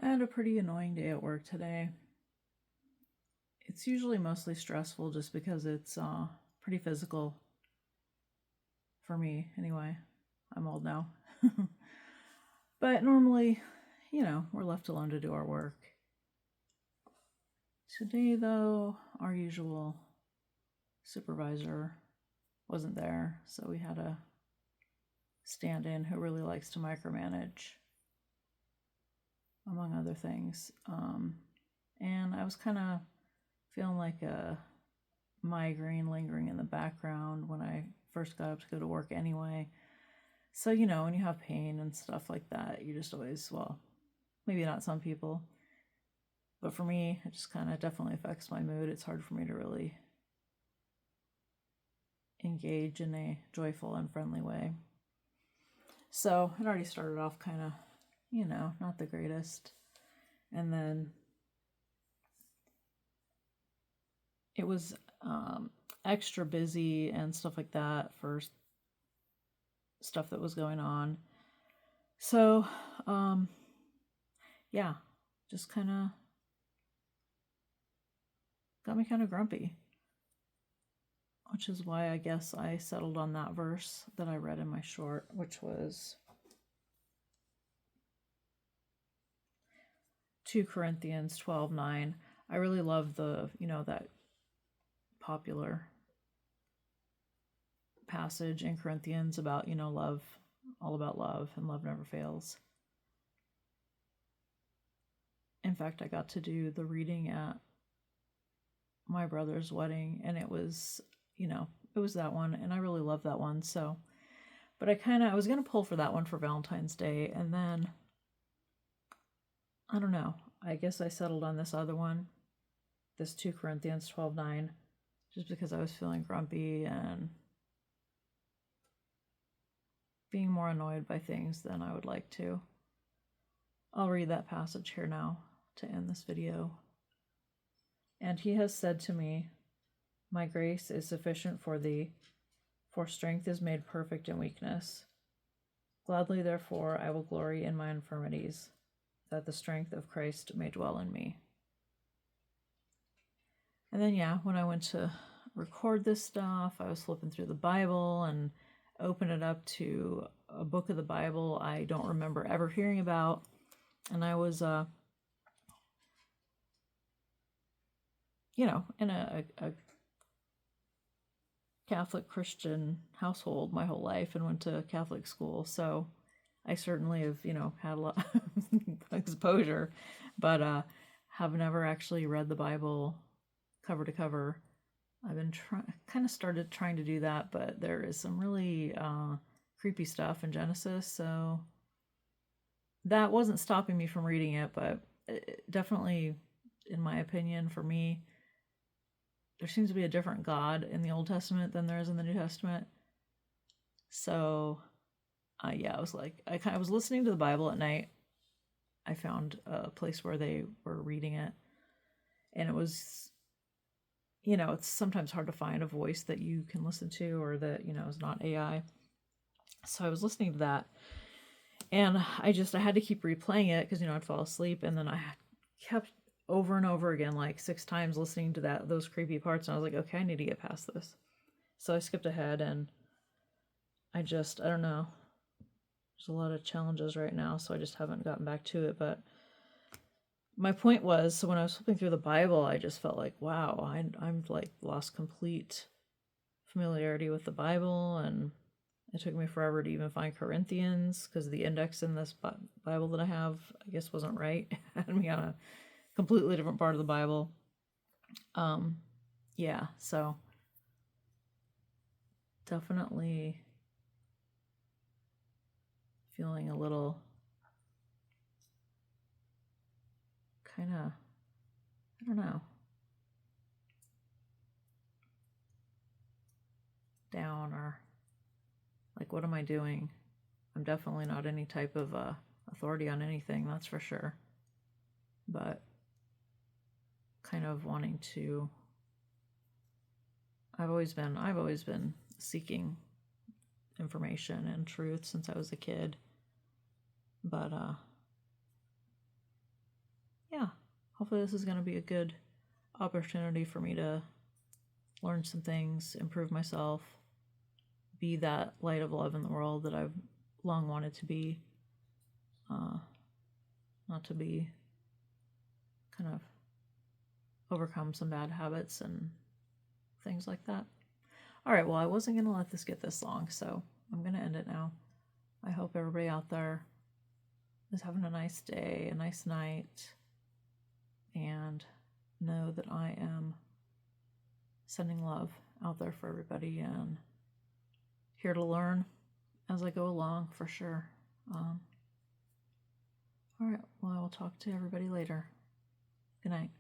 I had a pretty annoying day at work today. It's usually mostly stressful just because it's pretty physical for me, anyway. I'm old now. But normally, we're left alone to do our work. Today, though, our usual supervisor wasn't there, so we had a stand in who really likes to micromanage, among other things. And I was kind of feeling like a migraine lingering in the background when I first got up to go to work anyway. So, when you have pain and stuff like that, you just always, well, maybe not some people, but for me, it just kind of definitely affects my mood. It's hard for me to really engage in a joyful and friendly way. So it already started off kind of, not the greatest. And then it was extra busy and stuff like that for stuff that was going on. So, yeah, just kind of got me kind of grumpy, which is why I guess I settled on that verse that I read in my short, which was 2 Corinthians 12:9. I really love that popular passage in Corinthians about, love, all about love, and love never fails. In fact, I got to do the reading at my brother's wedding, and it was, it was that one, and I really love that one. So, but I was going to pull for that one for Valentine's Day, and then, I don't know, I guess I settled on this other one, this 2 Corinthians 12:9, just because I was feeling grumpy and being more annoyed by things than I would like to. I'll read that passage here now to end this video. And he has said to me, "My grace is sufficient for thee, for strength is made perfect in weakness. Gladly, therefore, I will glory in my infirmities, that the strength of Christ may dwell in me." And then, when I went to record this stuff, I was flipping through the Bible and opened it up to a book of the Bible I don't remember ever hearing about. And I was, in a Catholic Christian household my whole life and went to Catholic school. So I certainly have, had a lot of exposure, but have never actually read the Bible cover to cover. I've been started trying to do that, but there is some really creepy stuff in Genesis, so that wasn't stopping me from reading it, but definitely, in my opinion, for me, there seems to be a different God in the Old Testament than there is in the New Testament. So, I was like, I was listening to the Bible at night. I found a place where they were reading it, and it was, it's sometimes hard to find a voice that you can listen to or that, is not AI. So I was listening to that, and I had to keep replaying it because, I'd fall asleep, and then I kept over and over again, like 6 times, listening to those creepy parts, and I was like, okay, I need to get past this. So I skipped ahead, and I don't know. There's a lot of challenges right now, so I just haven't gotten back to it, but my point was, so when I was flipping through the Bible, I just felt like, wow, I'm like lost complete familiarity with the Bible, and it took me forever to even find Corinthians because the index in this Bible that I have, I guess, wasn't right. It had me on a completely different part of the Bible. So definitely feeling a little kind of, I don't know, down, or like, what am I doing? I'm definitely not any type of authority on anything, that's for sure. But kind of wanting to, I've always been seeking information and truth since I was a kid. But hopefully this is going to be a good opportunity for me to learn some things, improve myself, be that light of love in the world that I've long wanted to be. Not to be kind of overcome some bad habits and things like that. All right, well, I wasn't going to let this get this long, so I'm going to end it now. I hope everybody out there is having a nice day, a nice night, and know that I am sending love out there for everybody and here to learn as I go along for sure. All right, well, I will talk to everybody later. Good night.